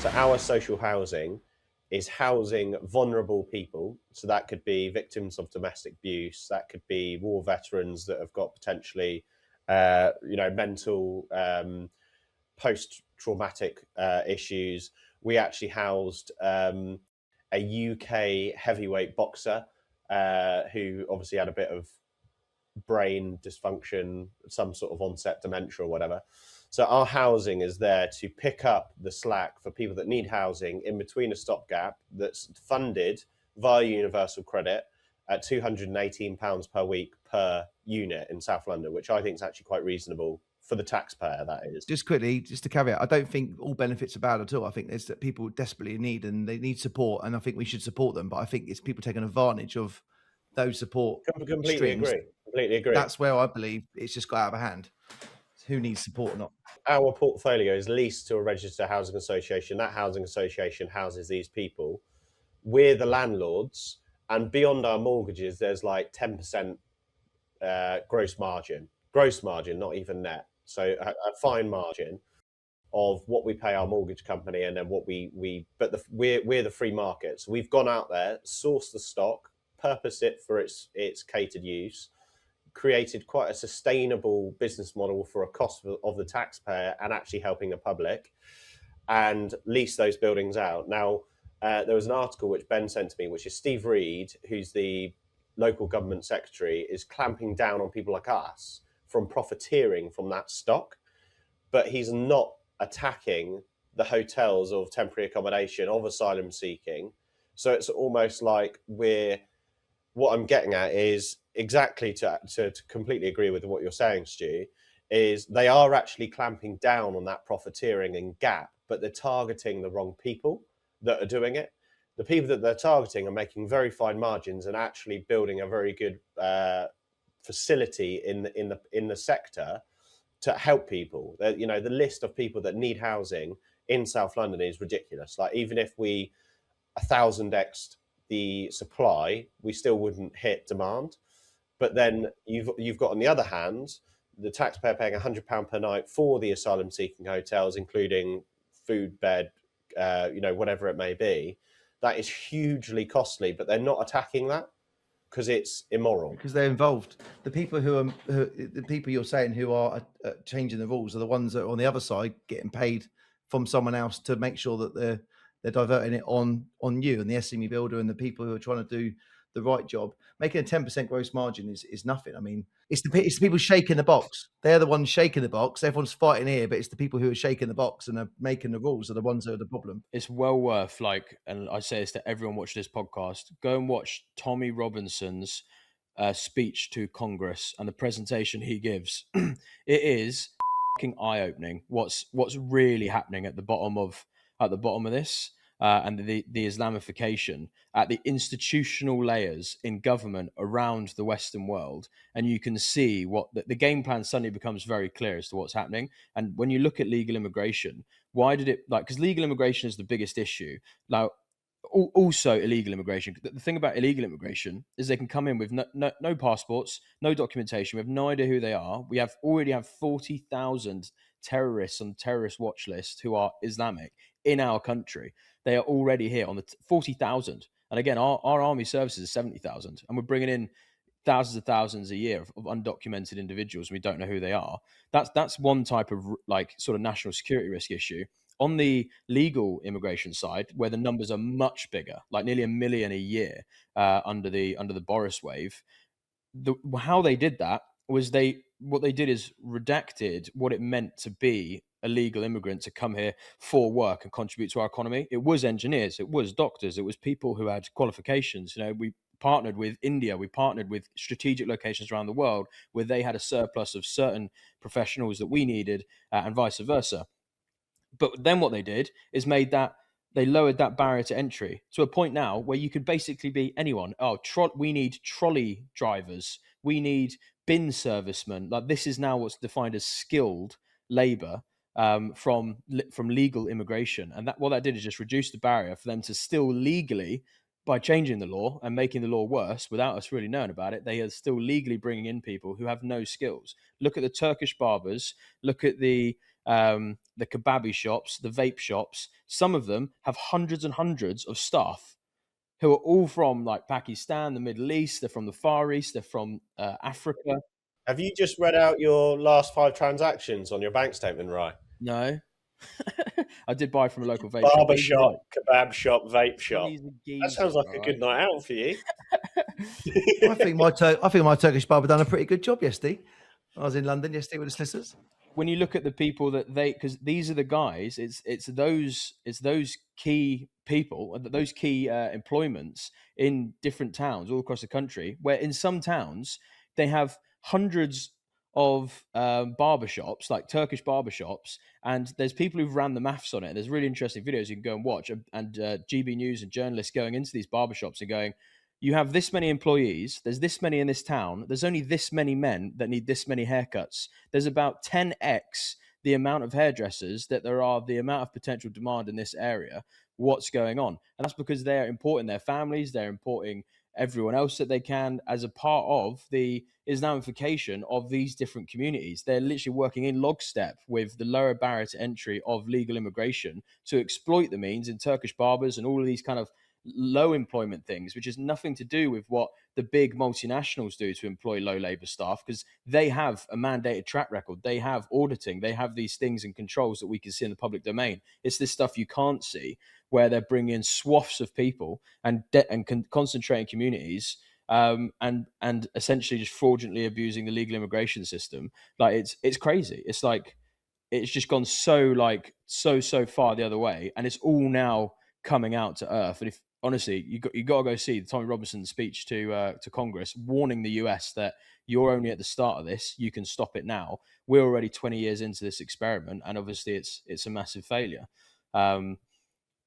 So our social housing is housing vulnerable people. So that could be victims of domestic abuse, that could be war veterans that have got potentially, mental post-traumatic issues. We actually housed a UK heavyweight boxer who obviously had a bit of brain dysfunction, some sort of onset dementia or whatever. So our housing is there to pick up the slack for people that need housing in between a stopgap that's funded via universal credit at £218 per week per unit in South London, which I think is actually quite reasonable for the taxpayer, that is. Just quickly, just to caveat, I don't think all benefits are bad at all. I think there's that people desperately need and they need support, and I think we should support them. But I think it's people taking advantage of those support Completely streams. agree. Completely agree. That's where I believe it's just got out of hand. Who needs support or not? Our portfolio is leased to a registered housing association. That housing association houses these people. We're the landlords, and beyond our mortgages, there's like 10% gross margin, not even net. So a fine margin of what we pay our mortgage company, and then what we're the free market. So we've gone out there, sourced the stock, purpose it for its catered use, created quite a sustainable business model for a cost of the taxpayer and actually helping the public, and lease those buildings out. Now, there was an article which Ben sent to me, which is Steve Reed, who's the local government secretary, is clamping down on people like us from profiteering from that stock, but he's not attacking the hotels of temporary accommodation, of asylum seeking. So it's almost like what I'm getting at is exactly to completely agree with what you're saying, Stu, is they are actually clamping down on that profiteering and gap, but they're targeting the wrong people that are doing it. The people that they're targeting are making very fine margins and actually building a very good facility in the sector to help people. The list of people that need housing in South London is ridiculous. Like, even if we 1,000x the supply, we still wouldn't hit demand. But then you've got, on the other hand, the taxpayer paying £100 per night for the asylum seeking hotels, including food, bed, whatever it may be. That is hugely costly, but they're not attacking that because it's immoral. Because they're involved. The people the people you're saying who are changing the rules are the ones that are on the other side getting paid from someone else to make sure that they're diverting it on you and the SME builder and the people who are trying to do the right job. Making a 10% gross margin is nothing. I mean, it's the people shaking the box. They're the ones shaking the box. Everyone's fighting here, but it's the people who are shaking the box and are making the rules are the ones that are the problem. It's well worth, and I say this to everyone watching this podcast, go and watch Tommy Robinson's speech to Congress and the presentation he gives. It is fucking eye-opening what's really happening at the bottom of this. And the Islamification at the institutional layers in government around the Western world. And you can see what the game plan suddenly becomes very clear as to what's happening. And when you look at legal immigration, why did it, because legal immigration is the biggest issue. Now, also illegal immigration. The thing about illegal immigration is they can come in with no passports, no documentation. We have no idea who they are. We already have 40,000 terrorists on the terrorist watch list who are Islamic in our country. They are already here on the 40,000. And again, our army services is 70,000, and we're bringing in thousands of thousands a year of undocumented individuals. We don't know who they are. That's one type of sort of national security risk issue. On the legal immigration side, where the numbers are much bigger, like nearly 1 million a year under the Boris wave, how they did that was what they did is redacted what it meant to be a legal immigrant to come here for work and contribute to our economy. It was engineers, it was doctors, it was people who had qualifications. We partnered with India, we partnered with strategic locations around the world where they had a surplus of certain professionals that we needed, and vice versa. But then what they did is they lowered that barrier to entry to a point now where you could basically be anyone. We need trolley drivers. We need bin servicemen. Like, this is now what's defined as skilled labor from legal immigration. And what that did is just reduce the barrier for them to still legally, by changing the law and making the law worse without us really knowing about it, they are still legally bringing in people who have no skills. Look at the Turkish barbers. Look at the the kebabby shops, the vape shops. Some of them have hundreds and hundreds of staff who are all from like Pakistan, the Middle East. They're from the Far East. They're from Africa. Have you just read out your last 5 transactions on your bank statement, Rye? No. I did buy from a local vape Barber shop. shop, kebab shop, vape shop. He's a That geezer, sounds like a right? good night out for you. I think my Turkish barber done a pretty good job yesterday. I was in London yesterday with the solicitors. When you look at the people that because these are the guys, it's those key people, those key employments in different towns all across the country, where in some towns they have hundreds of barbershops, like Turkish barbershops, and there's people who've ran the maths on it. There's really interesting videos you can go and watch, and GB News and journalists going into these barbershops and going, you have this many employees, there's this many in this town, there's only this many men that need this many haircuts. There's about 10x the amount of hairdressers that there are the amount of potential demand in this area. What's going on? And that's because they're importing their families, they're importing everyone else that they can as a part of the Islamification of these different communities. They're literally working in lockstep with the lower barrier to entry of legal immigration to exploit the means in Turkish barbers and all of these kind of low employment things, which has nothing to do with what the big multinationals do to employ low labor staff, because they have a mandated track record, they have auditing, they have these things and controls that we can see in the public domain. It's this stuff you can't see, where they're bringing in swaths of people and concentrating communities, and essentially just fraudulently abusing the legal immigration system. Like it's crazy. It's like it's just gone so far the other way, and it's all now coming out to earth. And if honestly, you got to go see the Tommy Robinson speech to Congress, warning the US that you're only at the start of this. You can stop it now. We're already 20 years into this experiment, and obviously it's a massive failure.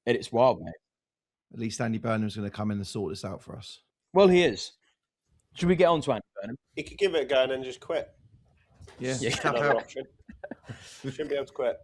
It's wild, mate. At least Andy Burnham's going to come in and sort this out for us. Well, he is. Should we get on to Andy Burnham? He could give it a go and then just quit. Yeah, Yeah. tap Another out. option. Shouldn't be able to quit.